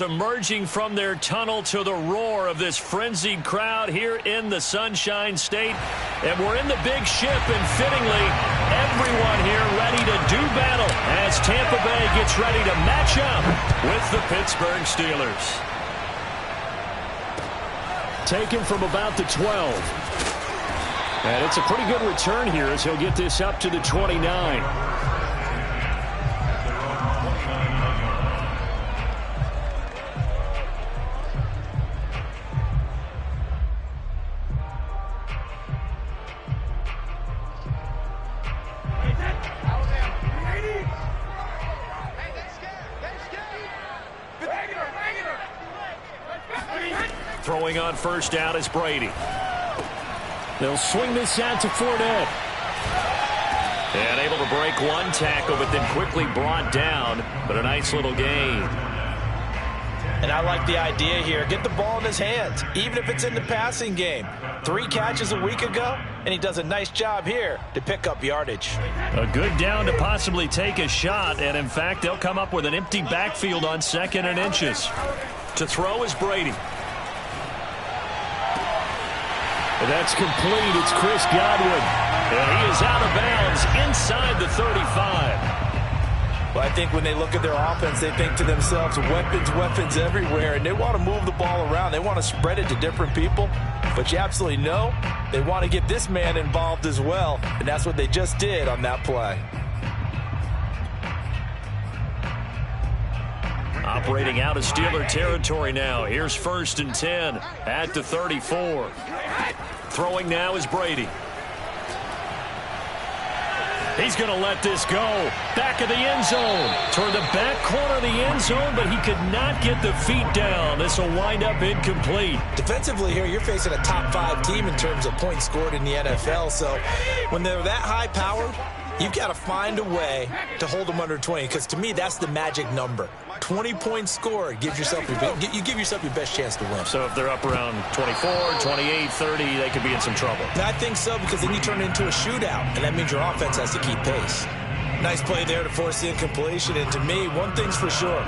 Emerging from their tunnel to the roar of this frenzied crowd here in the Sunshine State. And we're in the big ship, and fittingly, everyone here ready to do battle as Tampa Bay gets ready to match up with the Pittsburgh Steelers. Taken from about the 12. And it's a pretty good return here as he'll get this up to the 29. Throwing on first down is Brady. They'll swing this out to Fournette. And able to break one tackle, but then quickly brought down. But a nice little gain. And I like the idea here. Get the ball in his hands, even if it's in the passing game. 3 catches a week ago, and he does a nice job here to pick up yardage. A good down to possibly take a shot, and in fact, they'll come up with an empty backfield on 2nd and inches. To throw is Brady. That's complete. It's Chris Godwin. And he is out of bounds inside the 35. Well, I think when they look at their offense, they think to themselves, weapons everywhere, and they want to move the ball around. They want to spread it to different people. But you absolutely know they want to get this man involved as well, and that's what they just did on that play. Operating out of Steeler territory now. Here's 1st and 10 at the 34. Throwing now is Brady. He's going to let this go. Back of the end zone. Toward the back corner of the end zone, but he could not get the feet down. This will wind up incomplete. Defensively here, you're facing a top 5 team in terms of points scored in the NFL. So when they're that high-powered, you've got to find a way to hold them under 20, because to me, that's the magic number. 20 points scored, you give yourself your best chance to win. So if they're up around 24, 28, 30, they could be in some trouble. I think so, because then you turn it into a shootout, and that means your offense has to keep pace. Nice play there to force the incompletion, and to me, one thing's for sure.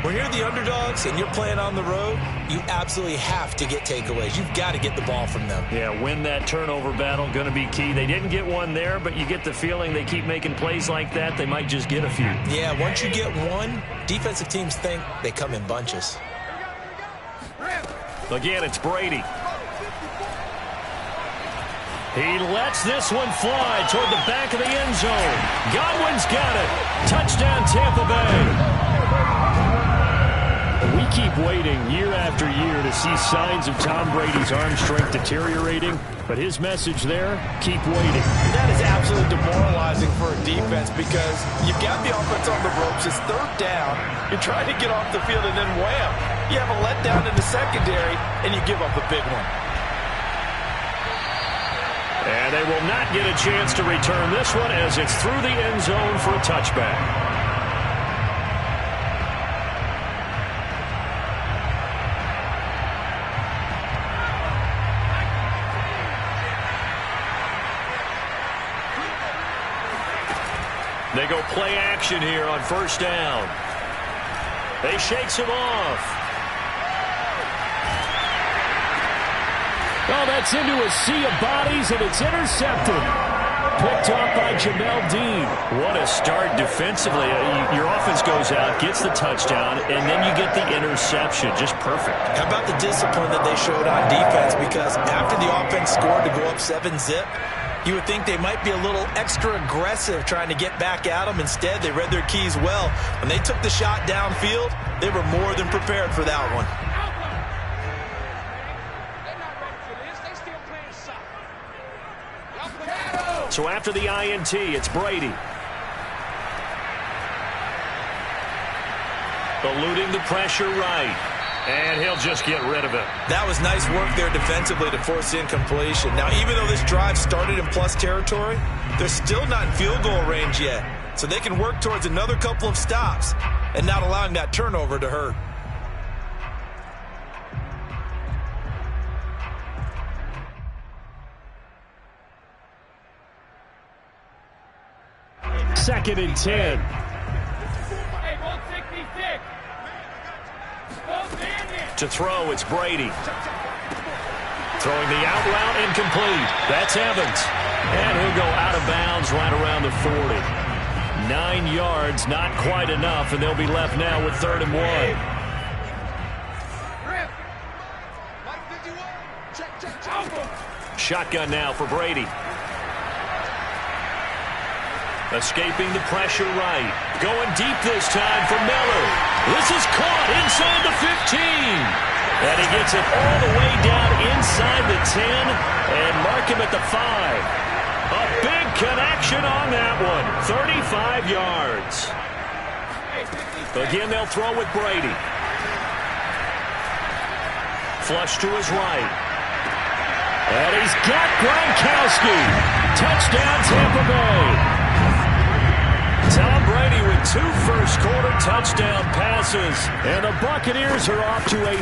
When you're the underdogs and you're playing on the road, you absolutely have to get takeaways. You've got to get the ball from them. Yeah, win that turnover battle, going to be key. They didn't get one there, but you get the feeling they keep making plays like that, they might just get a few. Yeah, once you get one, defensive teams think they come in bunches. Again, it's Brady. He lets this one fly toward the back of the end zone. Godwin's got it. Touchdown, Tampa Bay. We keep waiting year after year to see signs of Tom Brady's arm strength deteriorating, but his message there, keep waiting. That is absolutely demoralizing for a defense, because you've got the offense on the ropes. It's 3rd down. You're trying to get off the field, and then wham, you have a letdown in the secondary, and you give up a big one. And they will not get a chance to return this one as it's through the end zone for a touchback. They go play action here on 1st down. They shakes him off. Oh, that's into a sea of bodies, and it's intercepted. Picked off by Jamel Dean. What a start defensively. Your offense goes out, gets the touchdown, and then you get the interception. Just perfect. How about the discipline that they showed on defense? Because after the offense scored to go up 7-zip, you would think they might be a little extra aggressive trying to get back at them. Instead, they read their keys well. When they took the shot downfield, they were more than prepared for that one. So after the INT, it's Brady. Eluding the pressure right. And he'll just get rid of it. That was nice work there defensively to force the incompletion. Now, even though this drive started in plus territory, they're still not in field goal range yet. So they can work towards another couple of stops and not allowing that turnover to hurt. 2nd and 10. To throw, it's Brady. Throwing the out route incomplete. That's Evans. And he'll go out of bounds right around the 40. 9 yards, not quite enough, and they'll be left now with 3rd and 1. Shotgun now for Brady. Escaping the pressure right. Going deep this time for Miller. This is caught inside the 15. And he gets it all the way down inside the 10 and mark him at the 5. A big connection on that one. 35 yards. Again, they'll throw with Brady. Flush to his right. And he's got Gronkowski. Touchdown, Tampa Bay. Tom Brady with 2 first-quarter touchdown passes. And the Buccaneers are off to a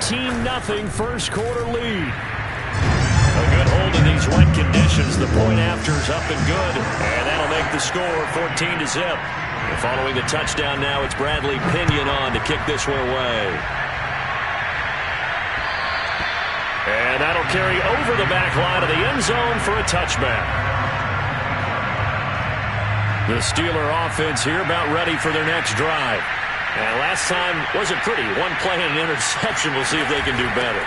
13-0 first-quarter lead. A good hold in these wet conditions. The point after's up and good. And that'll make the score 14-0. And following the touchdown now, it's Bradley Pinion on to kick this one away. And that'll carry over the back line of the end zone for a touchback. The Steeler offense here about ready for their next drive. And last time wasn't pretty. 1 play and an interception. We'll see if they can do better.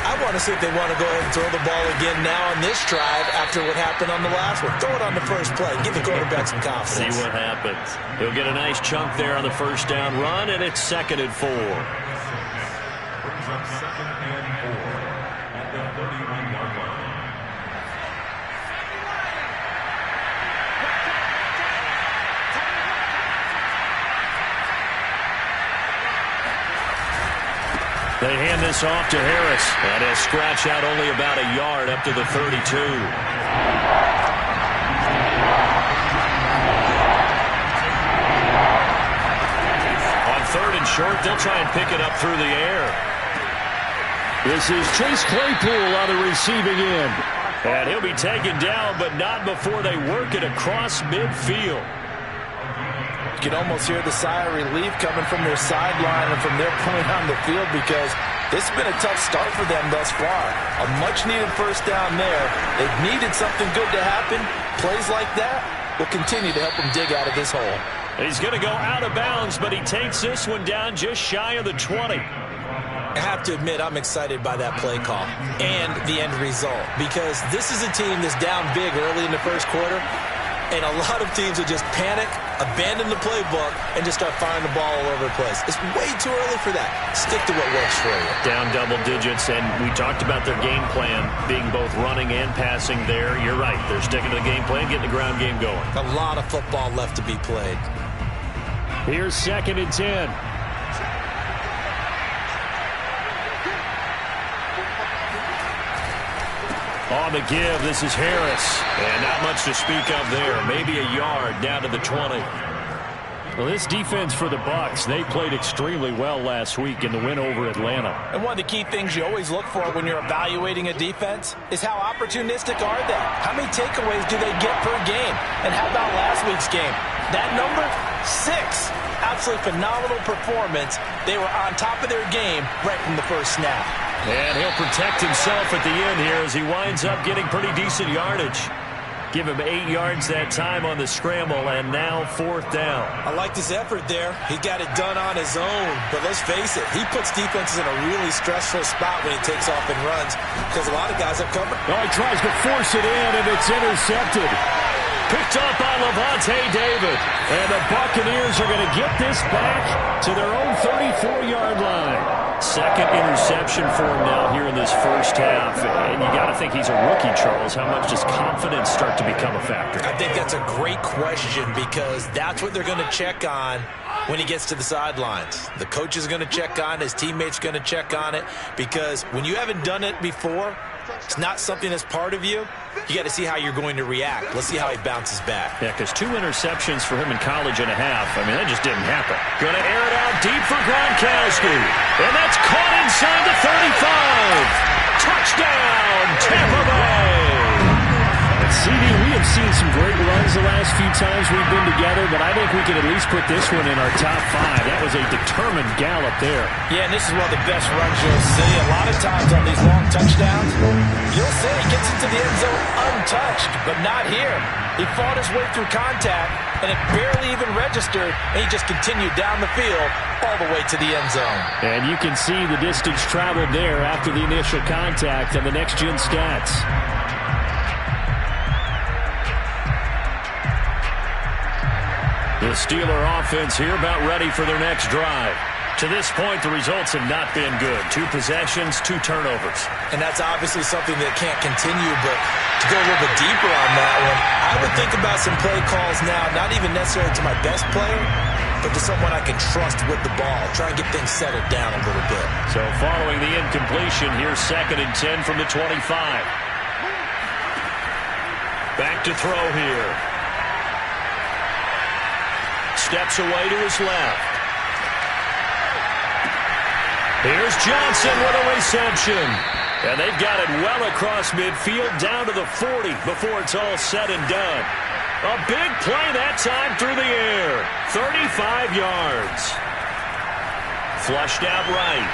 I want to see if they want to go ahead and throw the ball again now on this drive after what happened on the last one. Throw it on the first play. Give the quarterback some confidence. See what happens. He'll get a nice chunk there on the first down run, and it's 2nd and 4. Brings up 2nd and 4 at the 31-yard line. They hand this off to Harris, and he'll scratch out only about a yard up to the 32. On 3rd and short, they'll try and pick it up through the air. This is Chase Claypool on the receiving end. And he'll be taken down, but not before they work it across midfield. You can almost hear the sigh of relief coming from their sideline and from their point on the field because this has been a tough start for them thus far. A much-needed first down there. They've needed something good to happen. Plays like that will continue to help them dig out of this hole. He's going to go out of bounds, but he takes this one down just shy of the 20. I have to admit, I'm excited by that play call and the end result because this is a team that's down big early in the first quarter. And a lot of teams will just panic, abandon the playbook, and just start firing the ball all over the place. It's way too early for that. Stick to what works for you. Down double digits, and we talked about their game plan being both running and passing there. You're right. They're sticking to the game plan, getting the ground game going. A lot of football left to be played. Here's 2nd and 10. On the give, this is Harris. And not much to speak of there. Maybe a yard down to the 20. Well, this defense for the Bucs, they played extremely well last week in the win over Atlanta. And one of the key things you always look for when you're evaluating a defense is how opportunistic are they? How many takeaways do they get per game? And how about last week's game? That number, 6. Absolutely phenomenal performance. They were on top of their game right from the first snap. And he'll protect himself at the end here as he winds up getting pretty decent yardage. Give him 8 yards that time on the scramble, and now 4th down. I like this effort there. He got it done on his own. But let's face it, he puts defenses in a really stressful spot when he takes off and runs because a lot of guys have covered. Oh, he tries to force it in, and it's intercepted. Picked up by Levante David. And the Buccaneers are going to get this back to their own 34-yard line. 2nd interception for him now here in this first half. And you got to think he's a rookie, Charles. How much does confidence start to become a factor? I think that's a great question because that's what they're going to check on when he gets to the sidelines. The coach is going to check on it. His teammates are going to check on it because when you haven't done it before, it's not something that's part of you. You got to see how you're going to react. Let's see how he bounces back. Yeah, because 2 interceptions for him in college and a half. I mean, that just didn't happen. Going to air it out deep for Gronkowski. And that's caught inside the 35. Touchdown, Tampa Bay. CD, we have seen some great runs the last few times we've been together, but I think we can at least put this one in our top 5. That was a determined gallop there. Yeah, and this is one of the best runs you'll see. A lot of times on these long touchdowns, you'll see he gets into the end zone untouched, but not here. He fought his way through contact, and it barely even registered, and he just continued down the field all the way to the end zone. And you can see the distance traveled there after the initial contact on the next-gen stats. The Steeler offense here about ready for their next drive. To this point, the results have not been good. 2 possessions, 2 turnovers. And that's obviously something that can't continue, but to go a little bit deeper on that one, I would think about some play calls now, not even necessarily to my best player, but to someone I can trust with the ball. Try and get things settled down a little bit. So following the incompletion, here's 2nd and 10 from the 25. Back to throw here. Steps away to his left. Here's Johnson with a reception. And they've got it well across midfield down to the 40 before it's all said and done. A big play that time through the air. 35 yards. Flushed out right.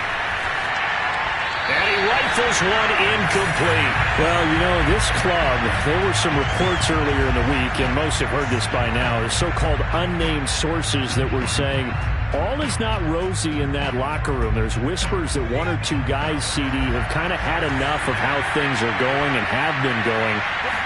And he rifles one incomplete. Well, you know, this club, there were some reports earlier in the week, and most have heard this by now, the so-called unnamed sources that were saying all is not rosy in that locker room. There's whispers that 1 or 2 guys, CD, have kind of had enough of how things are going and have been going.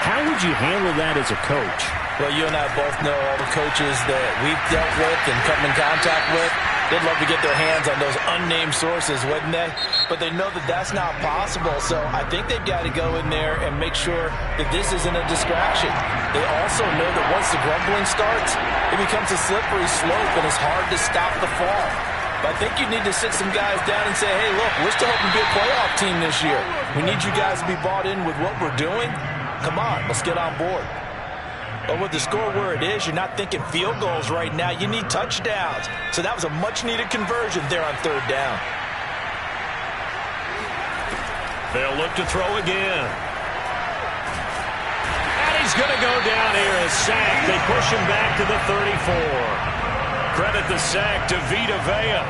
How would you handle that as a coach? Well, you and I both know all the coaches that we've dealt with and come in contact with. They'd love to get their hands on those unnamed sources, wouldn't they? But they know that that's not possible, so I think they've got to go in there and make sure that this isn't a distraction. They also know that once the grumbling starts, it becomes a slippery slope and it's hard to stop the fall. But I think you need to sit some guys down and say, hey, look, we're still hoping to be a playoff team this year. We need you guys to be bought in with what we're doing. Come on, let's get on board. But with the score where it is, you're not thinking field goals right now. You need touchdowns. So that was a much-needed conversion there on 3rd down. They'll look to throw again. And he's going to go down here, a sack. They push him back to the 34. Credit the sack to Vita Vea.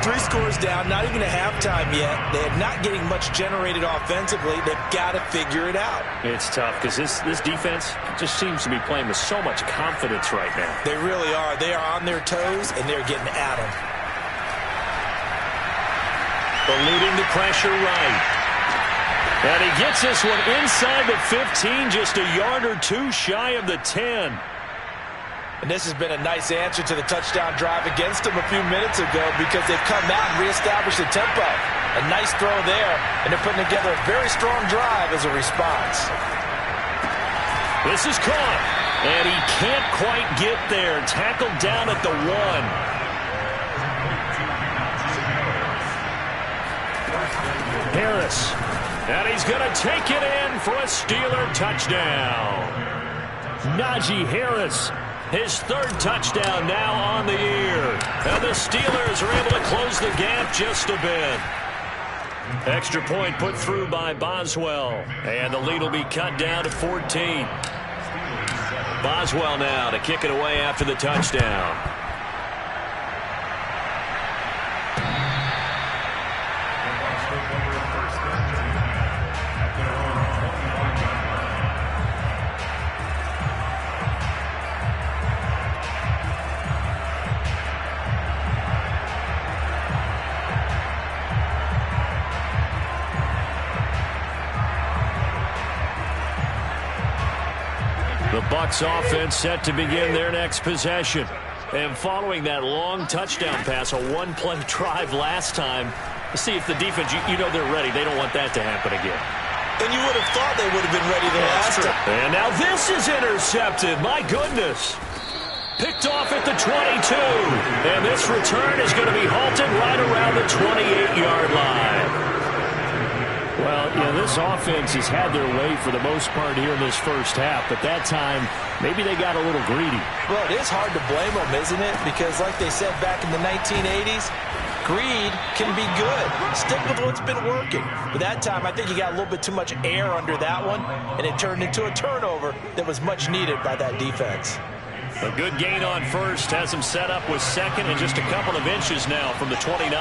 3 scores down, not even a halftime yet. They're not getting much generated offensively. They've got to figure it out. It's tough because this defense just seems to be playing with so much confidence right now. They really are. They are on their toes, and they're getting at them. Eluding the pressure right. And he gets this one inside the 15, just a yard or 2 shy of the 10. And this has been a nice answer to the touchdown drive against them a few minutes ago because they've come out and reestablished the tempo. A nice throw there, and they're putting together a very strong drive as a response. This is caught, and he can't quite get there. Tackled down at the 1. Harris, and he's going to take it in for a Steeler touchdown. Najee Harris. His 3rd touchdown now on the year. And the Steelers are able to close the gap just a bit. Extra point put through by Boswell. And the lead will be cut down to 14. Boswell now to kick it away after the touchdown. The Bucs offense set to begin their next possession. And following that long touchdown pass, a 1-play drive last time, let's see if the defense, you know they're ready. They don't want that to happen again. And you would have thought they would have been ready the last time. And now this is intercepted. My goodness. Picked off at the 22. And this return is going to be halted right around the 28-yard line. Well, you know, this offense has had their way for the most part here in this first half, but that time, maybe they got a little greedy. Well, it is hard to blame them, isn't it? Because like they said back in the 1980s, screed can be good. Stick with what's been working. But that time, I think he got a little bit too much air under that one, and it turned into a turnover that was much needed by that defense. A good gain on first has him set up with second and just a couple of inches now from the 29.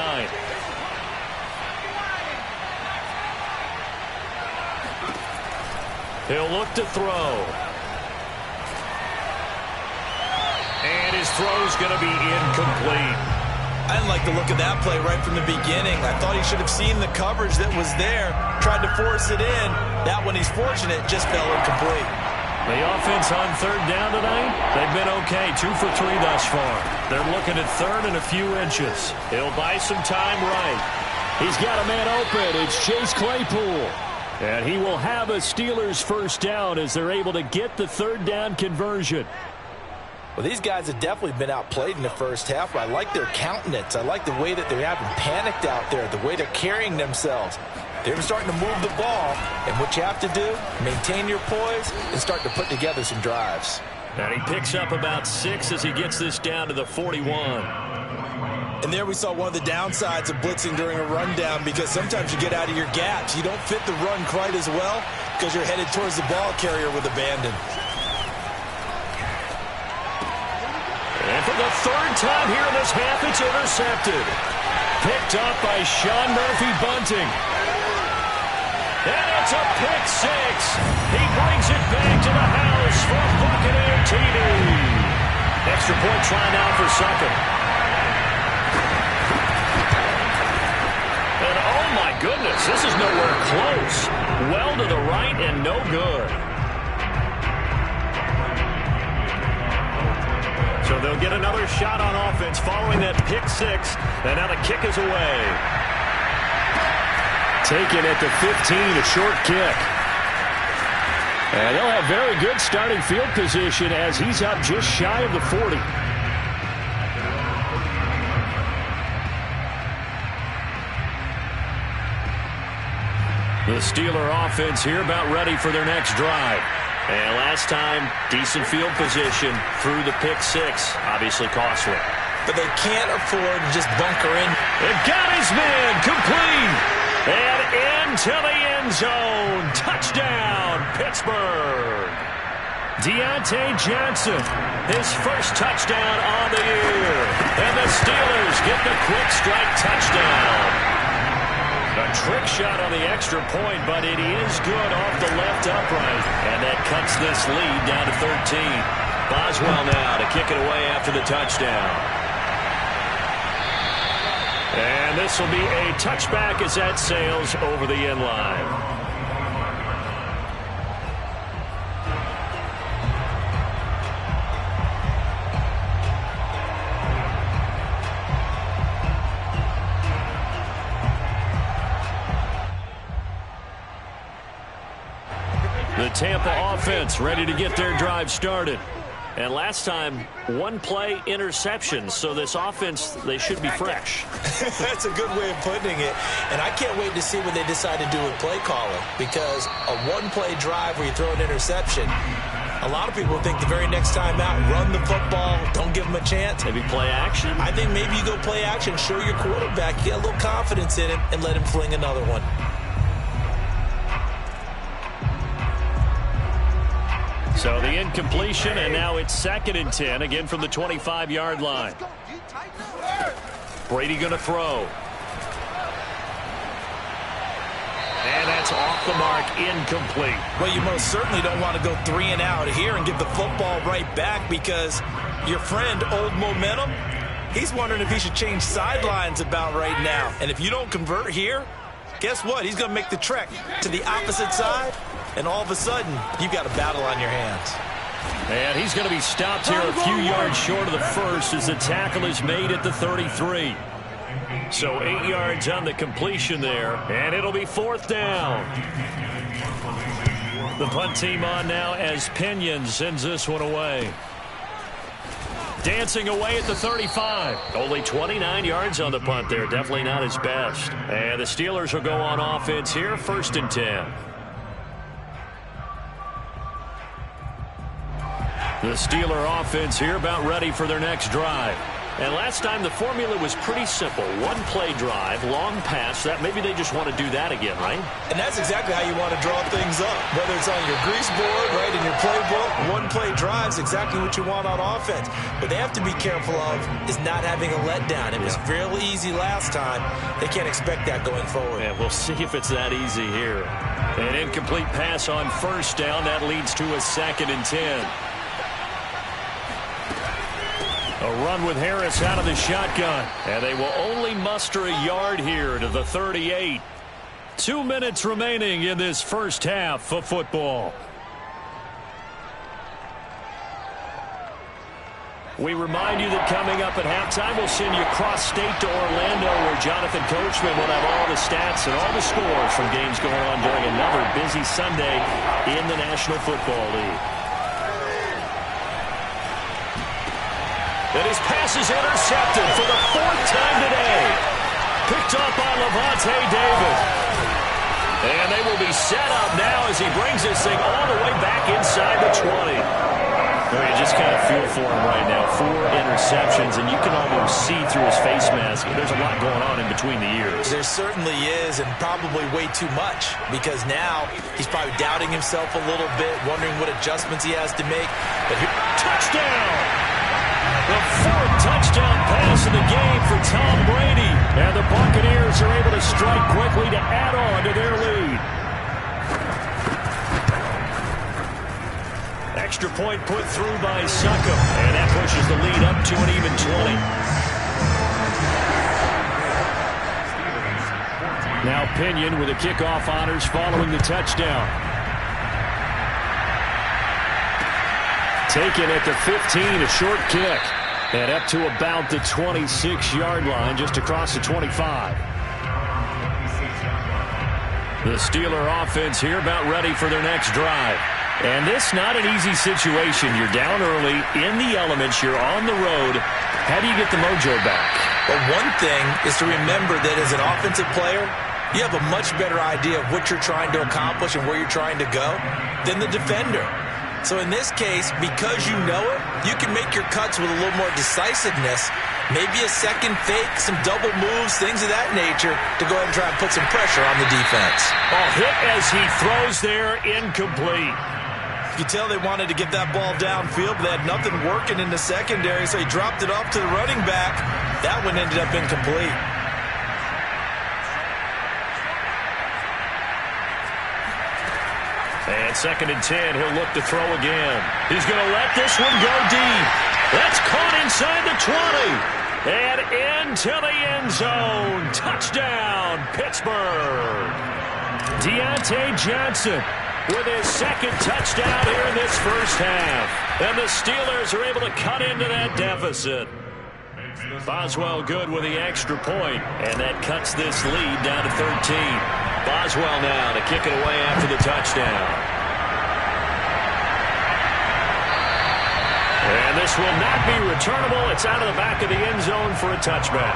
He'll look to throw. And his throw's going to be incomplete. I didn't like the look of that play right from the beginning. I thought he should have seen the coverage that was there, tried to force it in. That one, he's fortunate, just fell incomplete. The offense on third down tonight, they've been okay, 2 for 3 thus far. They're looking at third and a few inches. He'll buy some time right. He's got a man open. It's Chase Claypool. And he will have a Steelers first down as they're able to get the third down conversion. Well, these guys have definitely been outplayed in the first half, but I like their countenance. I like the way that they haven't panicked out there, the way they're carrying themselves. They're starting to move the ball, and what you have to do, maintain your poise and start to put together some drives. And he picks up about 6 as he gets this down to the 41. And there we saw one of the downsides of blitzing during a rundown, because sometimes you get out of your gaps. You don't fit the run quite as well because you're headed towards the ball carrier with abandon. And for the third time here in this half, it's intercepted. Picked up by Sean Murphy-Bunting. And it's a pick 6. He brings it back to the house for Buccaneer TV. Extra point try now for second. And oh my goodness, this is nowhere close. Well to the right and no good. So they'll get another shot on offense following that pick 6. And now the kick is away. Taken at the 15, a short kick. And they'll have very good starting field position as he's up just shy of the 40. The Steeler offense here about ready for their next drive. And last time, decent field position through the pick 6. Obviously costly. But they can't afford to just bunker in. They've got his man complete. And into the end zone. Touchdown, Pittsburgh. Deontay Johnson, his first touchdown on the year. And the Steelers get the quick strike touchdown. A trick shot on the extra point, but it is good off the left upright. And that cuts this lead down to 13. Boswell now to kick it away after the touchdown. And this will be a touchback as that sails over the end line. The Tampa offense ready to get their drive started. And last time, one play interception. So this offense, they should be fresh. That's a good way of putting it. And I can't wait to see what they decide to do with play calling. Because a one-play drive where you throw an interception, a lot of people think the very next time out, run the football, don't give them a chance. Maybe play action? I think maybe you go play action, show your quarterback, get a little confidence in him, and let him fling another one. So the incompletion, and now it's 2nd and 10, again from the 25-yard line. Brady going to throw. And that's off the mark, incomplete. Well, you most certainly don't want to go 3 and out here and give the football right back, because your friend, Old Momentum, he's wondering if he should change sidelines about right now. And if you don't convert here, guess what? He's going to make the trek to the opposite side. And all of a sudden, you've got a battle on your hands. And he's going to be stopped here a few yards short of the first as the tackle is made at the 33. So 8 yards on the completion there, and it'll be 4th down. The punt team on now as Pinion sends this one away. Dancing away at the 35. Only 29 yards on the punt there. Definitely not his best. And the Steelers will go on offense here, 1st and 10. The Steeler offense here about ready for their next drive. And last time the formula was pretty simple. One play drive, long pass. That maybe they just want to do that again, right? And that's exactly how you want to draw things up. Whether it's on your grease board, right, in your playbook, one play drive is exactly what you want on offense. But they have to be careful of is not having a letdown. It was real easy last time. They can't expect that going forward. And we'll see if it's that easy here. An incomplete pass on first down. That leads to a 2nd and 10. A run with Harris out of the shotgun. And they will only muster a yard here to the 38. 2 minutes remaining in this first half of football. We remind you that coming up at halftime, we'll send you cross-state to Orlando, where Jonathan Coachman will have all the stats and all the scores from games going on during another busy Sunday in the National Football League. And his pass is intercepted for the 4th time today. Picked up by Levante David. And they will be set up now as he brings this thing all the way back inside the 20. You just kind of feel for him right now. 4 interceptions, and you can almost see through his face mask. There's a lot going on in between the ears. There certainly is, and probably way too much, because now he's probably doubting himself a little bit, wondering what adjustments he has to make. But here, touchdown! The 4th touchdown pass of the game for Tom Brady. And the Buccaneers are able to strike quickly to add on to their lead. Extra point put through by Succop. And that pushes the lead up to an even 20. Now Pinion with the kickoff honors following the touchdown. Taken at the 15, a short kick. And up to about the 26-yard line, just across the 25. The Steeler offense here about ready for their next drive. And this not an easy situation. You're down early, in the elements, you're on the road. How do you get the mojo back? Well, one thing is to remember that as an offensive player, you have a much better idea of what you're trying to accomplish and where you're trying to go than the defender. So in this case, because you know it, you can make your cuts with a little more decisiveness, maybe a second fake, some double moves, things of that nature, to go ahead and try and put some pressure on the defense. Hit as he throws there, incomplete. You can tell they wanted to get that ball downfield, but they had nothing working in the secondary, so he dropped it off to the running back. That one ended up incomplete. And 2nd and 10, he'll look to throw again. He's going to let this one go deep. That's caught inside the 20. And into the end zone. Touchdown, Pittsburgh. Deontay Johnson with his 2nd touchdown here in this first half. And the Steelers are able to cut into that deficit. Boswell good with the extra point, and that cuts this lead down to 13. Boswell now to kick it away after the touchdown. And this will not be returnable. It's out of the back of the end zone for a touchback.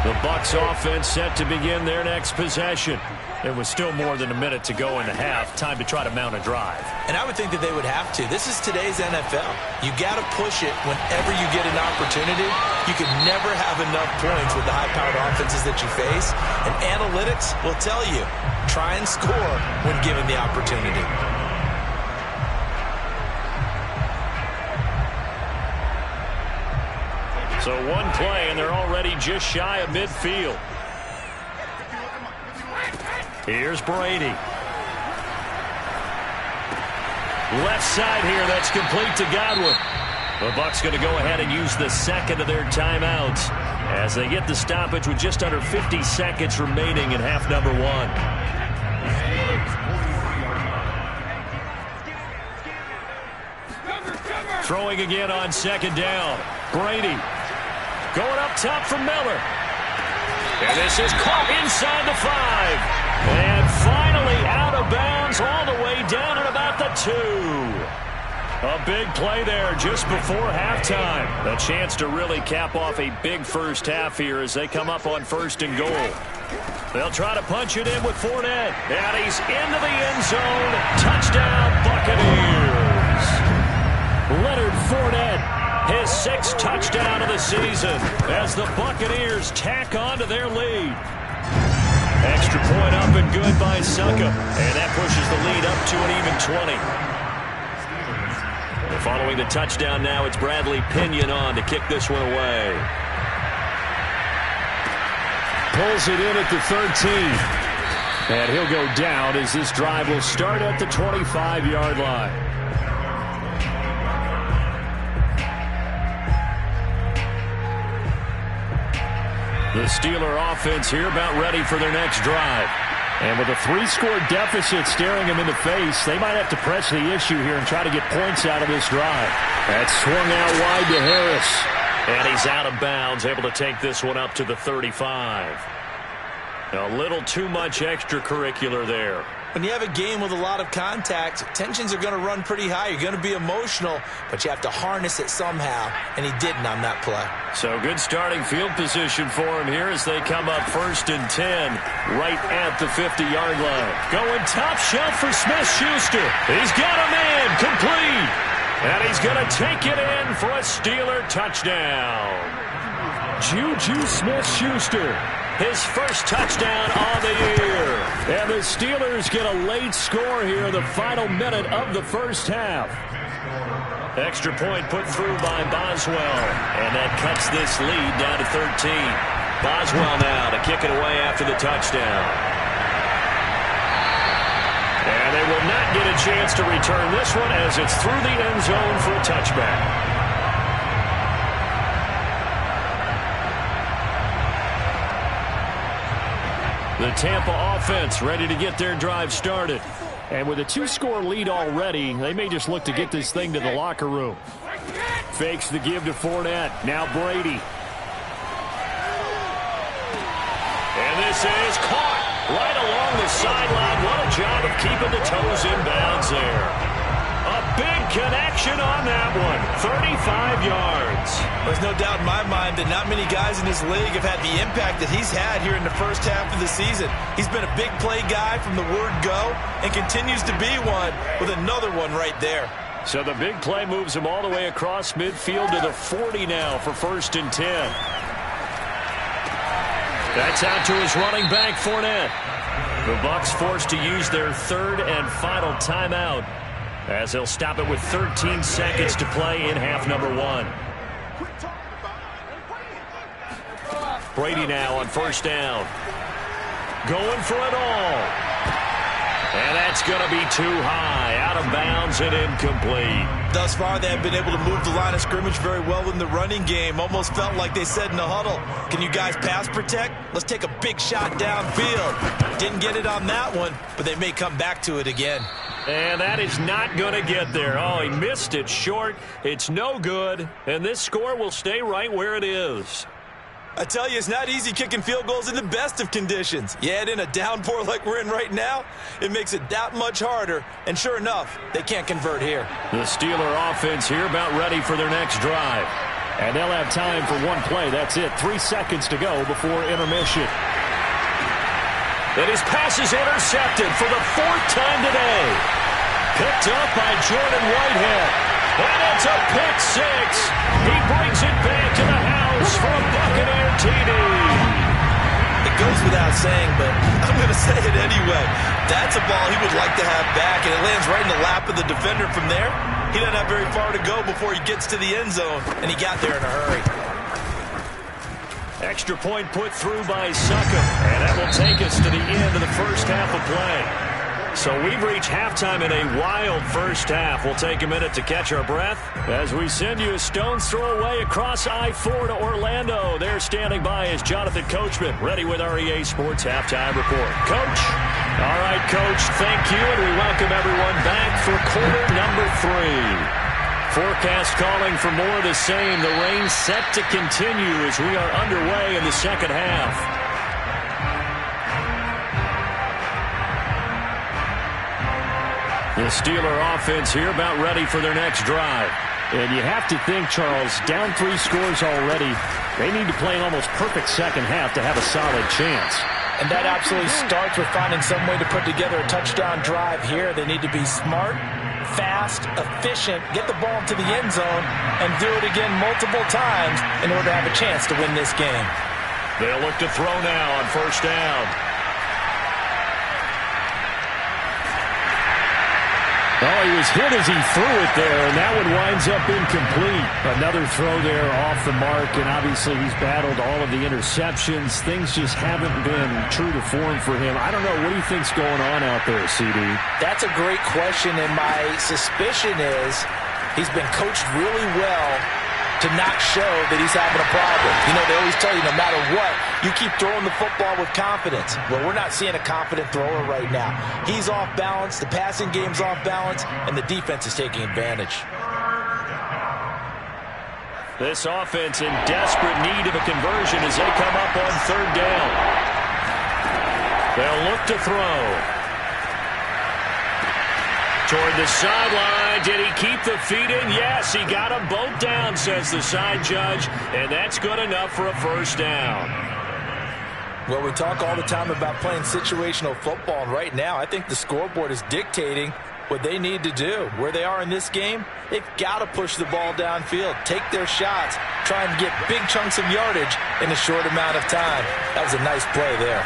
The Bucs offense set to begin their next possession. There was still more than a minute to go in the half. Time to try to mount a drive. And I would think that they would have to. This is today's NFL. You got to push it whenever you get an opportunity. You can never have enough points with the high-powered offenses that you face. And analytics will tell you, try and score when given the opportunity. So one play, and they're already just shy of midfield. Here's Brady. Left side here, that's complete to Godwin. The Bucs going to go ahead and use the 2nd of their timeouts as they get the stoppage with just under 50 seconds remaining in half number 1. Throwing again on 2nd down. Brady going up top for Miller. And this is caught inside the 5. And finally out of bounds all the way down at about the 2. A big play there just before halftime. A chance to really cap off a big first half here as they come up on 1st and goal. They'll try to punch it in with Fournette. And he's into the end zone. Touchdown, Buccaneers. Leonard Fournette, his 6th touchdown of the season as the Buccaneers tack on to their lead. Extra point up and good by Succa. And that pushes the lead up to an even 20. Following the touchdown now, it's Bradley Pinion on to kick this one away. Pulls it in at the 13. And he'll go down as this drive will start at the 25-yard line. The Steeler offense here about ready for their next drive. And with a 3-score deficit staring them in the face, they might have to press the issue here and try to get points out of this drive. That's swung out wide to Harris. And he's out of bounds, able to take this one up to the 35. A little too much extracurricular there. When you have a game with a lot of contact, tensions are going to run pretty high. You're going to be emotional, but you have to harness it somehow, and he didn't on that play. So good starting field position for him here as they come up 1st and 10 right at the 50-yard line. Going top shelf for Smith-Schuster. He's got a man complete, and he's going to take it in for a Steeler touchdown. Juju Smith-Schuster, his 1st touchdown on the year. And the Steelers get a late score here in the final minute of the first half. Extra point put through by Boswell. And that cuts this lead down to 13. Boswell now to kick it away after the touchdown. And they will not get a chance to return this one as it's through the end zone for a touchback. The Tampa offense ready to get their drive started. And with a 2-score lead already, they may just look to get this thing to the locker room. Fakes the give to Fournette. Now Brady. And this is caught right along the sideline. What a job of keeping the toes in bounds there. A big connection on that one. 35 yards. There's no doubt in my mind that not many guys in this league have had the impact that he's had here in the first half of the season. He's been a big play guy from the word go and continues to be one with another one right there. So the big play moves him all the way across midfield to the 40 now for 1st and 10. That's out to his running back, Fournette. The Bucs forced to use their 3rd and final timeout, as they'll stop it with 13 seconds to play in half number 1. Brady now on 1st down. Going for it all. And that's going to be too high. Out of bounds and incomplete. Thus far, they have been able to move the line of scrimmage very well in the running game. Almost felt like they said in the huddle, can you guys pass protect? Let's take a big shot downfield. Didn't get it on that one, but they may come back to it again. And that is not going to get there. Oh, he missed it short. It's no good. And this score will stay right where it is. I tell you, it's not easy kicking field goals in the best of conditions. You add in a downpour like we're in right now, it makes it that much harder. And sure enough, they can't convert here. The Steeler offense here about ready for their next drive. And they'll have time for one play. That's it. 3 seconds to go before intermission. And his pass is intercepted for the 4th time today. Picked up by Jordan Whitehead. And it's a pick 6. He brings it back to the house for a Buccaneer TD. It goes without saying, but I'm going to say it anyway. That's a ball he would like to have back, and it lands right in the lap of the defender from there. He doesn't have very far to go before he gets to the end zone, and he got there in a hurry. Extra point put through by Succa, and that will take us to the end of the first half of play. So we've reached halftime in a wild first half. We'll take a minute to catch our breath as we send you a stone's throw away across I-4 to Orlando. There standing by is Jonathan Coachman, ready with our EA Sports Halftime Report. Coach? All right, Coach, thank you, and we welcome everyone back for quarter number 3. Forecast calling for more of the same. The rain set to continue as we are underway in the second half. The Steeler offense here about ready for their next drive. And you have to think, Charles, down 3 scores already. They need to play an almost perfect second half to have a solid chance. And that absolutely starts with finding some way to put together a touchdown drive here. They need to be smart, fast, efficient, get the ball into the end zone, and do it again multiple times in order to have a chance to win this game. They'll look to throw now on first down. Oh, he was hit as he threw it there, and that one winds up incomplete. Another throw there off the mark, and obviously he's battled all of the interceptions. Things just haven't been true to form for him. I don't know. What do you think's going on out there, CD? That's a great question, and my suspicion is he's been coached really well to not show that he's having a problem. You know, they always tell you no matter what, you keep throwing the football with confidence. Well, we're not seeing a confident thrower right now. He's off balance, the passing game's off balance, and the defense is taking advantage. This offense in desperate need of a conversion as they come up on third down. They'll look to throw. Toward the sideline. Did he keep the feet in? Yes, he got them both down, says the side judge, and that's good enough for a first down. Well, we talk all the time about playing situational football, and right now I think the scoreboard is dictating what they need to do. Where they are in this game, they've got to push the ball downfield, take their shots, try and get big chunks of yardage in a short amount of time. That was a nice play there.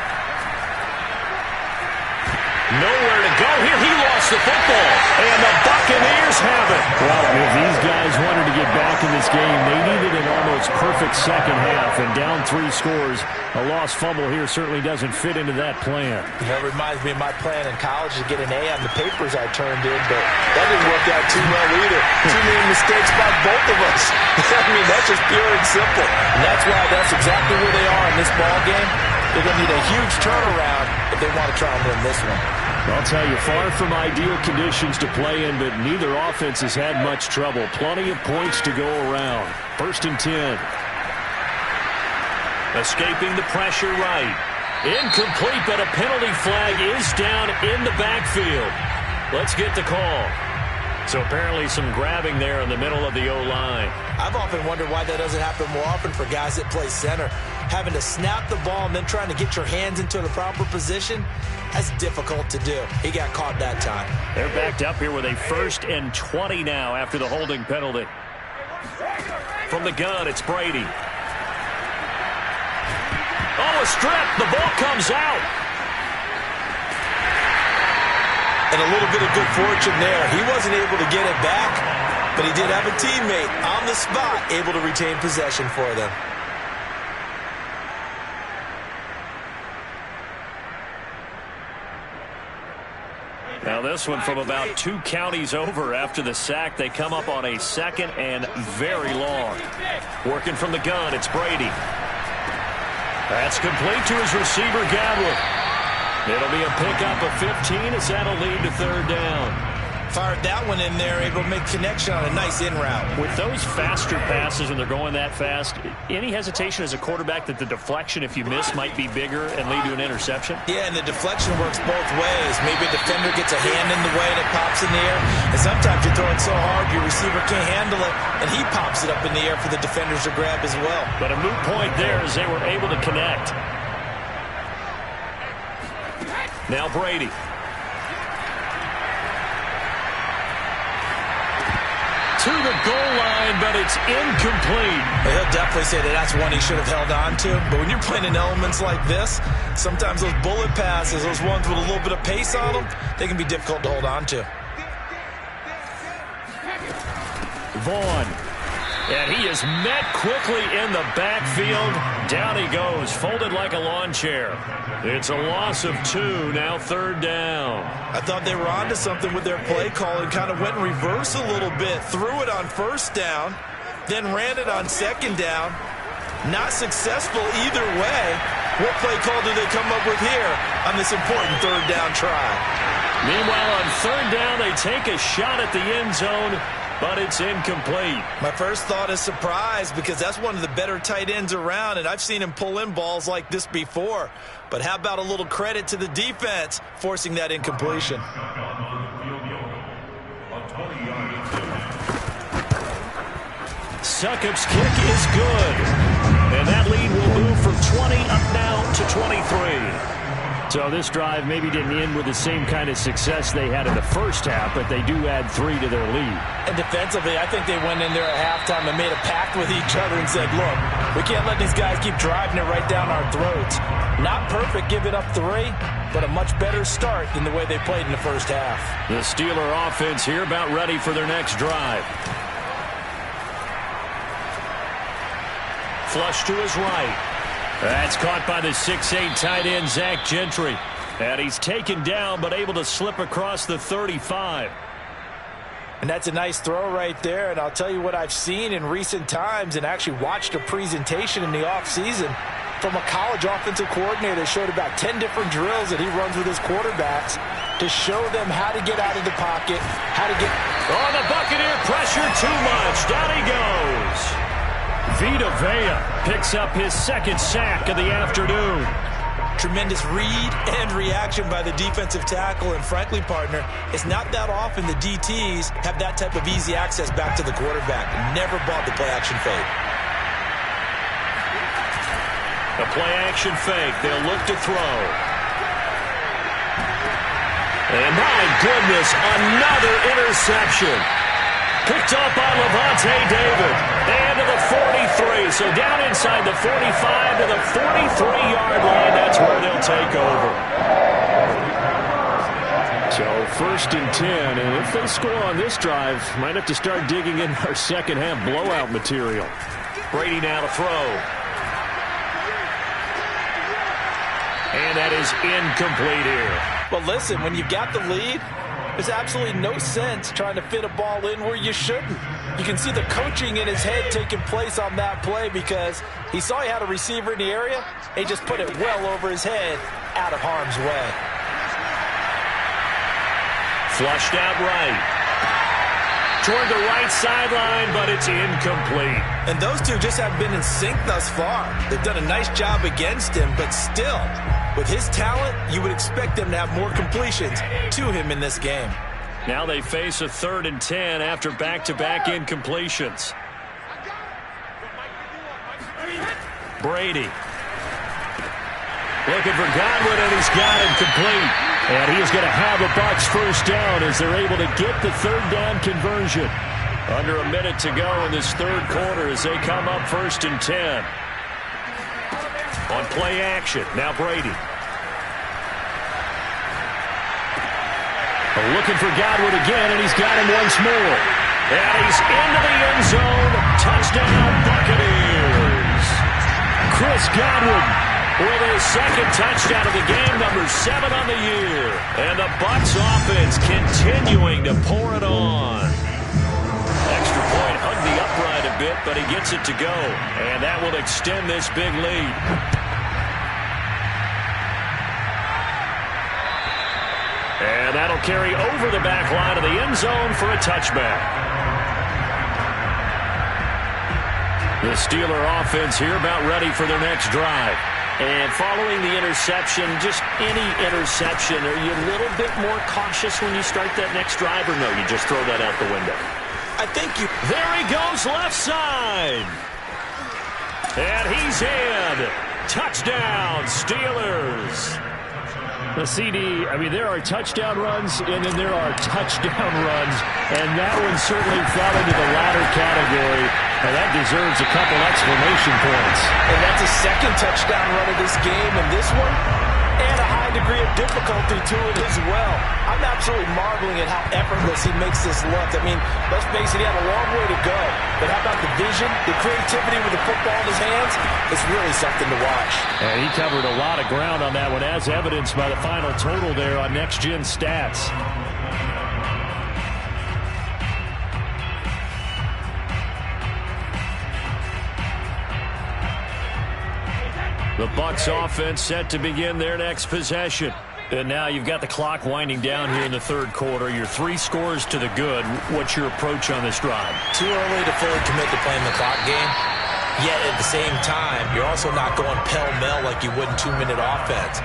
Nowhere to go here. He lost the football, and the Buccaneers have it. Well, if these guys wanted to get back in this game, they needed an almost perfect second half, and down 3 scores. A lost fumble here certainly doesn't fit into that plan. That reminds me of my plan in college to get an A on the papers I turned in, but that didn't work out too well either. Too many mistakes by both of us. I mean, that's just pure and simple. And that's exactly where they are in this ball game. They're going to need a huge turnaround if they want to try and win this one. I'll tell you, far from ideal conditions to play in, but neither offense has had much trouble. Plenty of points to go around. 1st and 10. Escaping the pressure right. Incomplete, but a penalty flag is down in the backfield. Let's get the call. So apparently some grabbing there in the middle of the O-line. I've often wondered why that doesn't happen more often for guys that play center. Having to snap the ball and then trying to get your hands into the proper position, that's difficult to do. He got caught that time. They're backed up here with a 1st and 20 now after the holding penalty. From the gun, it's Brady. Oh, a strip. The ball comes out. And a little bit of good fortune there. He wasn't able to get it back, but he did have a teammate on the spot able to retain possession for them. Now this one from about 2 counties over after the sack. They come up on a 2nd and very long. Working from the gun, it's Brady. That's complete to his receiver, Gadwin. It'll be a pickup of 15 as that'll lead to third down. Fired that one in there, able to make connection on a nice in route. With those faster passes when they're going that fast, any hesitation as a quarterback that the deflection, if you miss, might be bigger and lead to an interception? Yeah, and the deflection works both ways. Maybe a defender gets a hand in the way and it pops in the air. And sometimes you're throwing so hard your receiver can't handle it, and he pops it up in the air for the defenders to grab as well. But a moot point there as they were able to connect. Now Brady. To the goal line, but it's incomplete. He'll definitely say that that's one he should have held on to. But when you're playing in elements like this, sometimes those bullet passes, those ones with a little bit of pace on them, they can be difficult to hold on to. Vaughn. And he is met quickly in the backfield. Down he goes, folded like a lawn chair. It's a loss of 2, now third down. I thought they were onto something with their play call and kind of went in reverse a little bit. Threw it on first down, then ran it on second down. Not successful either way. What play call do they come up with here on this important third down try? Meanwhile, on third down, they take a shot at the end zone, but it's incomplete. My first thought is surprise, because that's one of the better tight ends around, and I've seen him pull in balls like this before. But how about a little credit to the defense forcing that incompletion? Succop's kick is good. And that lead will move from 20 up now to 23. So this drive maybe didn't end with the same kind of success they had in the first half, but they do add 3 to their lead. And defensively, I think they went in there at halftime and made a pact with each other and said, look, we can't let these guys keep driving it right down our throats. Not perfect giving up 3, but a much better start than the way they played in the first half. The Steeler offense here about ready for their next drive. Flush to his right. That's caught by the 6'8" tight end, Zach Gentry. And he's taken down, but able to slip across the 35. And that's a nice throw right there. And I'll tell you what I've seen in recent times and actually watched a presentation in the offseason from a college offensive coordinator that showed about 10 different drills that he runs with his quarterbacks to show them how to get out of the pocket, how to get... Oh, the Buccaneer pressure too much. Down he goes. Vita Vea picks up his second sack of the afternoon. Tremendous read and reaction by the defensive tackle. And frankly, partner, it's not that often the DTs have that type of easy access back to the quarterback. Never bought the play-action fake. The play-action fake. They'll look to throw. And my goodness, another interception. Picked up by Levante David. And to the 43. So down inside the 45 to the 43-yard line. That's where they'll take over. So 1st and 10. And if they score on this drive, might have to start digging in our second half blowout material. Brady now to throw. And that is incomplete here. Well, listen, when you got the lead, there's absolutely no sense trying to fit a ball in where you shouldn't. You can see the coaching in his head taking place on that play because he saw he had a receiver in the area. He just put it well over his head, out of harm's way. Flushed out right. Toward the right sideline, but it's incomplete. And those two just haven't been in sync thus far. They've done a nice job against him, but still, with his talent, you would expect them to have more completions to him in this game. Now they face a 3rd and 10 after back-to-back incompletions. Brady. Looking for Godwin, and he's got him complete. And he is going to have a Bucs first down as they're able to get the 3rd down conversion. Under a minute to go in this 3rd quarter as they come up 1st and 10. On play action, now Brady. Looking for Godwin again, and he's got him once more. And he's into the end zone. Touchdown, Buccaneers. Chris Godwin with his second touchdown of the game, number 7 on the year. And the Bucs offense continuing to pour it on. Extra point hugged the upright a bit, but he gets it to go. And that will extend this big lead. And that'll carry over the back line of the end zone for a touchback. The Steeler offense here about ready for their next drive. And following the interception, just any interception, are you a little bit more cautious when you start that next drive, or no, you just throw that out the window? I think you... There he goes, left side. And he's in. Touchdown, Steelers. The CD, I mean, there are touchdown runs, and then there are touchdown runs, and that one certainly fell into the latter category, and that deserves a couple exclamation points. And that's a second touchdown run of this game, and this one, and a high degree of difficulty to it as well. I'm absolutely marveling at how effortless he makes this look. I mean, let's face it, he had a long way to go, but how about the vision, the creativity with the football in his hands? It's really something to watch. And he covered a lot of ground on that one, as evidenced by the final total there on Next Gen Stats. The Bucs offense set to begin their next possession. And now you've got the clock winding down here in the 3rd quarter. Your 3 scores to the good. What's your approach on this drive? Too early to fully commit to playing the clock game. Yet at the same time, you're also not going pell-mell like you would in 2-minute offense.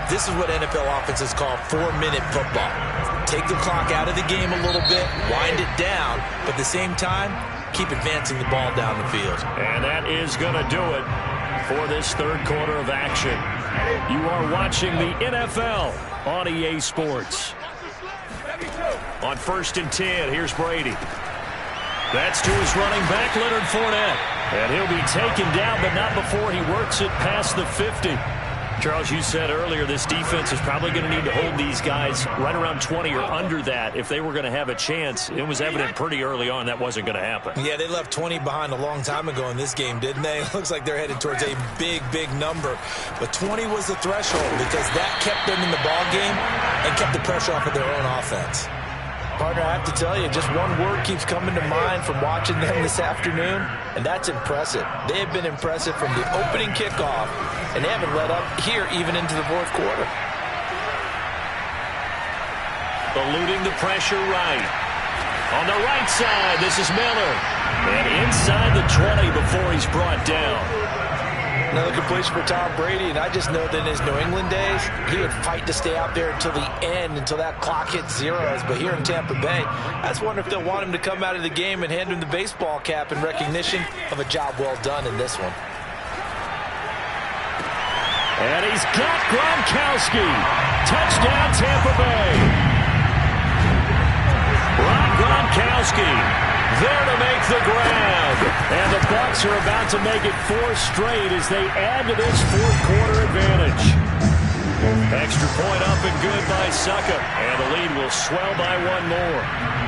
This is what NFL offenses call 4-minute football. Take the clock out of the game a little bit, wind it down, but at the same time, keep advancing the ball down the field. And that is going to do it for this third quarter of action. You are watching the NFL on EA Sports. On 1st and 10, here's Brady. That's to his running back, Leonard Fournette. And he'll be taken down, but not before he works it past the 50. Charles, you said earlier this defense is probably going to need to hold these guys right around 20 or under that if they were going to have a chance. It was evident pretty early on that wasn't going to happen. Yeah, they left 20 behind a long time ago in this game, didn't they? It looks like they're headed towards a big, big number. But 20 was the threshold because that kept them in the ball game and kept the pressure off of their own offense. Partner, I have to tell you, just one word keeps coming to mind from watching them this afternoon, and that's impressive. They have been impressive from the opening kickoff, and they haven't let up here even into the fourth quarter. Eluding the pressure right. On the right side, this is Miller. And inside the 20 before he's brought down. Another completion for Tom Brady, and I just know that in his New England days, he would fight to stay out there until the end, until that clock hit zeros. But here in Tampa Bay, I just wonder if they'll want him to come out of the game and hand him the baseball cap in recognition of a job well done in this one. And he's got Gronkowski. Touchdown, Tampa Bay. Rob Gronkowski there to make the grab. And the Bucs are about to make it 4 straight as they add to this fourth quarter advantage. Extra point up and good by Succa. And the lead will swell by 1 more.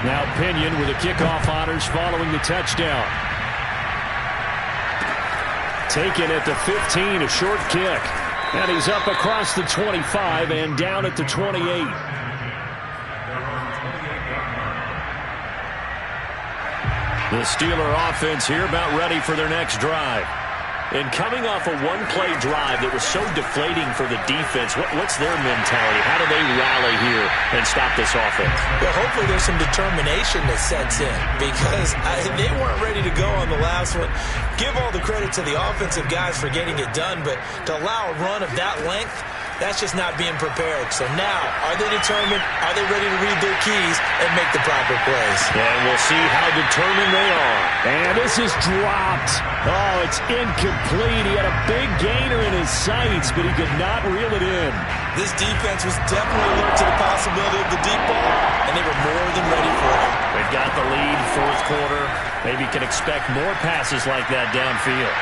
Now Pinion with the kickoff honors following the touchdown. Taken at the 15, a short kick. And he's up across the 25 and down at the 28. The Steeler offense here about ready for their next drive. And coming off a one-play drive that was so deflating for the defense, what's their mentality? How do they rally here and stop this offense? Well, hopefully there's some determination that sets in because they weren't ready to go on the last one. Give all the credit to the offensive guys for getting it done, but to allow a run of that length, that's just not being prepared. So now, are they determined? Are they ready to read their keys and make the proper plays? And we'll see how determined they are. And this is dropped. Oh, it's incomplete. He had a big gainer in his sights, but he could not reel it in. This defense was definitely alert to the possibility of the deep ball, and they were more than ready for it. They've got the lead, fourth quarter. Maybe can expect more passes like that downfield.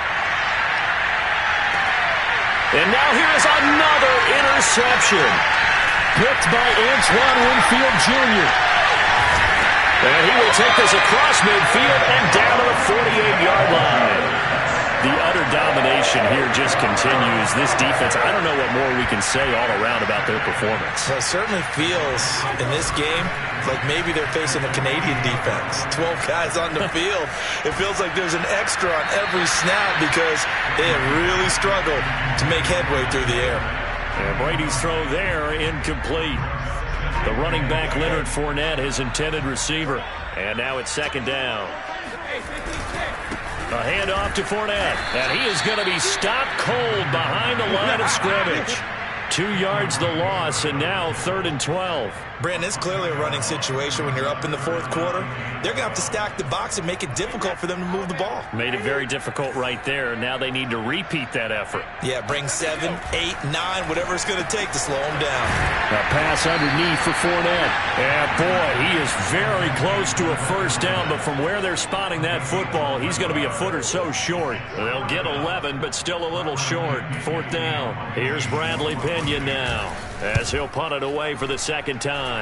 And now here's another interception. Picked by Antoine Winfield Jr. And he will take this across midfield and down to the 48-yard line. The utter domination here just continues. This defense, I don't know what more we can say all around about their performance. Well, it certainly feels in this game like maybe they're facing a Canadian defense. 12 guys on the field. It feels like there's an extra on every snap because they have really struggled to make headway through the air. And Brady's throw there, incomplete. The running back, Leonard Fournette, his intended receiver. And now it's second down. A handoff to Fournette. And he is going to be stopped cold behind the line of scrimmage. 2 yards the loss, and now 3rd and 12. Brandon, it's clearly a running situation when you're up in the fourth quarter. They're going to have to stack the box and make it difficult for them to move the ball. Made it very difficult right there. Now they need to repeat that effort. Yeah, bring 7, 8, 9, whatever it's going to take to slow them down. A pass underneath for Fournette. And boy, he is very close to a first down, but from where they're spotting that football, he's going to be a foot or so short. They'll get 11, but still a little short. 4th down. Here's Bradley Pinion now, as he'll punt it away for the second time.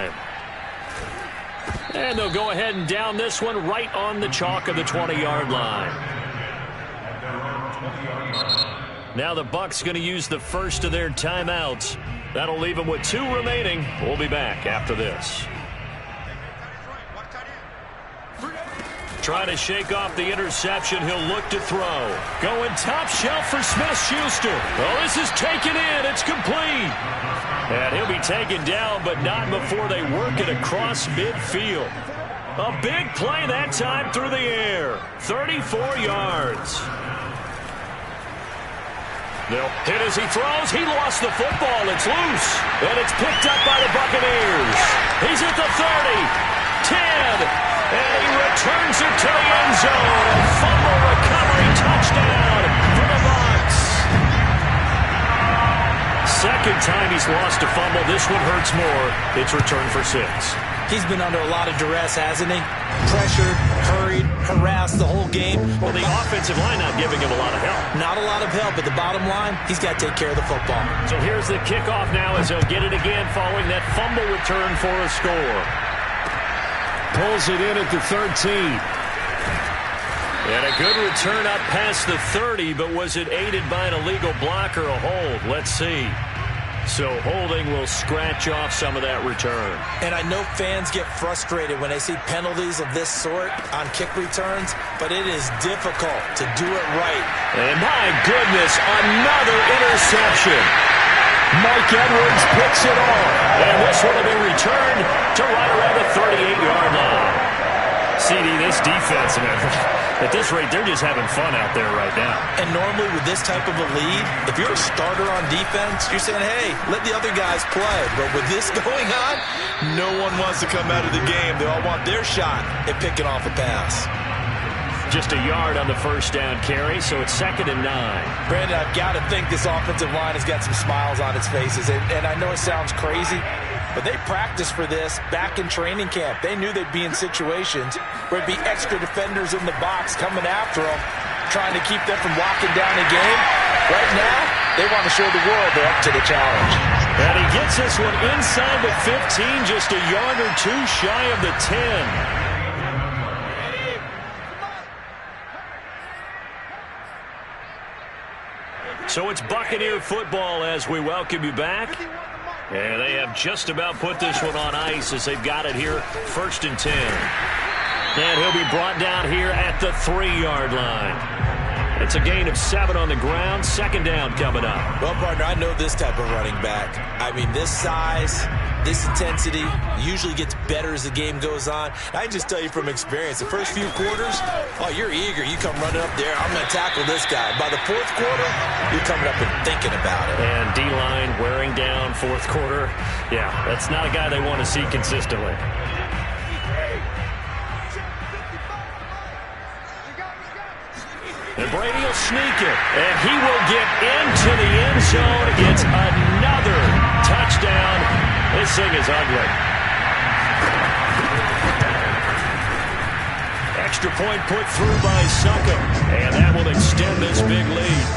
And they'll go ahead and down this one right on the chalk of the 20-yard line. Now the Bucs going to use the first of their timeouts. That'll leave them with 2 remaining. We'll be back after this. Trying to shake off the interception. He'll look to throw. Going top shelf for Smith-Schuster. Oh, this is taken in. It's complete. And he'll be taken down, but not before they work it across midfield. A big play that time through the air. 34 yards. They'll hit as he throws. He lost the football. It's loose. And it's picked up by the Buccaneers. He's at the 30, 10, And he returns it to the end zone. A fumble recovery touchdown for the Bucs. Second time he's lost a fumble. This one hurts more. It's returned for 6. He's been under a lot of duress, hasn't he? Pressured, hurried, harassed the whole game. Well, the offensive line not giving him a lot of help. Not a lot of help, but the bottom line, he's got to take care of the football. So here's the kickoff now as he'll get it again following that fumble return for a score. Pulls it in at the 13. And a good return up past the 30, but was it aided by an illegal block or a hold? Let's see. So holding will scratch off some of that return. And I know fans get frustrated when they see penalties of this sort on kick returns, but it is difficult to do it right. And my goodness, another interception. Mike Edwards picks it off. And this one will be returned to right around the 38-yard line. CD, this defense, man, at this rate, they're just having fun out there right now. And normally with this type of a lead, if you're a starter on defense, you're saying, hey, let the other guys play. But with this going on, no one wants to come out of the game. They all want their shot at picking off a pass. Just a yard on the first down carry, so it's 2nd and 9. Brandon, I've got to think this offensive line has got some smiles on its faces. And I know it sounds crazy, but they practiced for this back in training camp. They knew they'd be in situations where it'd be extra defenders in the box coming after them, trying to keep them from locking down the game. Right now, they want to show the world they're up to the challenge. And he gets this one inside the 15, just a yard or two shy of the 10. So it's Buccaneer football as we welcome you back. And they have just about put this one on ice as they've got it here, 1st and 10. And he'll be brought down here at the 3-yard line. It's a gain of 7 on the ground. 2nd down coming up. Well, partner, I know this type of running back. I mean, this size, this intensity usually gets better as the game goes on. I can just tell you from experience, the first few quarters, oh, you're eager. You come running up there, I'm going to tackle this guy. By the 4th quarter, you're coming up and thinking about it. And D-line wearing down 4th quarter. Yeah, that's not a guy they want to see consistently. And Brady will sneak it, and he will get into the end zone. It's another touchdown. This thing is ugly. Extra point put through by Suckham, and that will extend this big lead.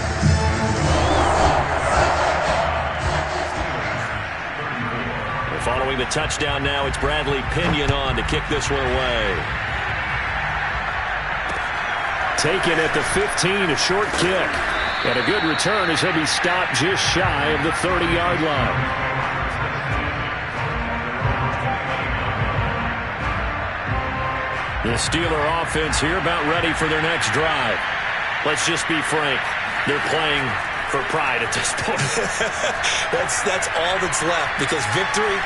Following the touchdown now, it's Bradley Pinion on to kick this one away. Taken at the 15, a short kick. And a good return as he'll be stopped just shy of the 30-yard line. The Steeler offense here about ready for their next drive. Let's just be frank. They're playing for pride at this point. That's all that's left, because victory,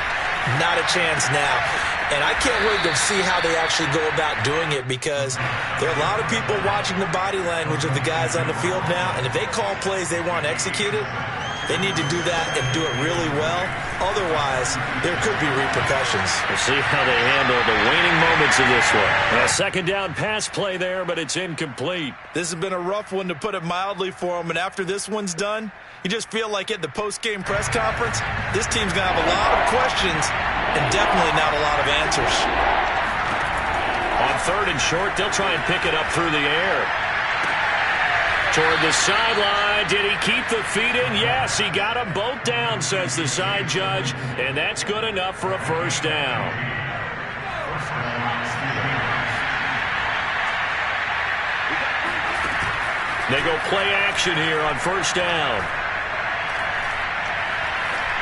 not a chance now. And I can't wait to see how they actually go about doing it, because there are a lot of people watching the body language of the guys on the field now, and if they call plays they want executed, they need to do that and do it really well. Otherwise, there could be repercussions. We'll see how they handle the waning moments of this one. A 2nd down pass play there, but it's incomplete. This has been a rough one, to put it mildly, for them, and after this one's done, you just feel like at the post-game press conference, this team's going to have a lot of questions and definitely not a lot of answers. On 3rd and short, they'll try and pick it up through the air. Toward the sideline. Did he keep the feet in? Yes, he got them both down, says the side judge, and that's good enough for a 1st down. They go play action here on 1st down.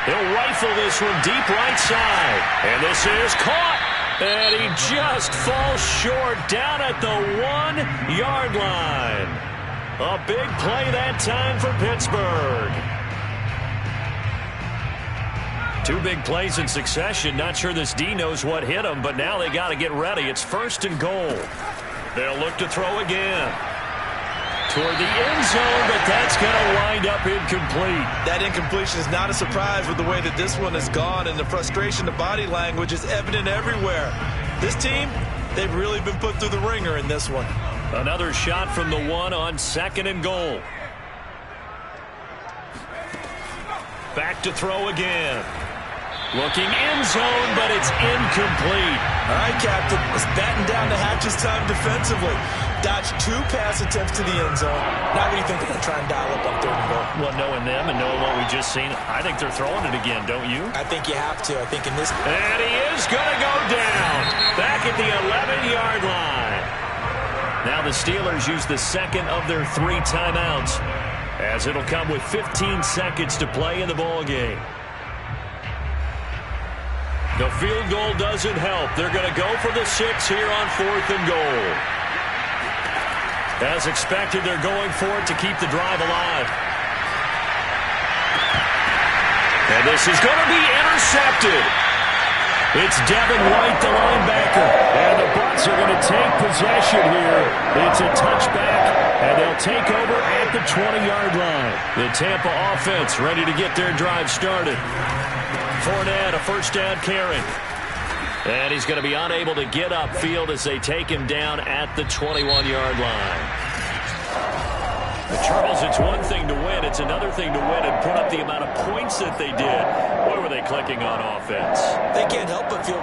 He'll rifle this one deep right side. And this is caught. And he just falls short down at the 1-yard line. A big play that time for Pittsburgh. 2 big plays in succession. Not sure this D knows what hit him, but now they got to get ready. It's 1st and goal. They'll look to throw again. Toward the end zone, but that's going to wind up incomplete. That incompletion is not a surprise with the way that this one has gone, and the frustration, the body language is evident everywhere. This team, they've really been put through the ringer in this one. Another shot from the 1 on 2nd and goal. Back to throw again. Looking end zone, but it's incomplete. All right, Captain. It's batten down the hatches time defensively. Dodged 2 pass attempts to the end zone. Now what do you think they're going to try and dial up on 3rd and goal? Well, knowing them and knowing what we just seen, I think they're throwing it again, don't you? I think you have to. I think in this... And he is going to go down. Back at the 11-yard line. Now the Steelers use the 2nd of their 3 timeouts, as it'll come with 15 seconds to play in the ball game. The field goal doesn't help. They're going to go for the 6 here on 4th and goal. As expected, they're going for it to keep the drive alive. And this is going to be intercepted. It's Devin White, the linebacker. And the Bucs are going to take possession here. It's a touchback, and they'll take over at the 20-yard line. The Tampa offense ready to get their drive started. Fournette, a first down carry. And he's going to be unable to get upfield as they take him down at the 21-yard line. But Charles, it's one thing to win. It's another thing to win and put up the amount of points that they did. Boy, were they clicking on offense. They can't help but feel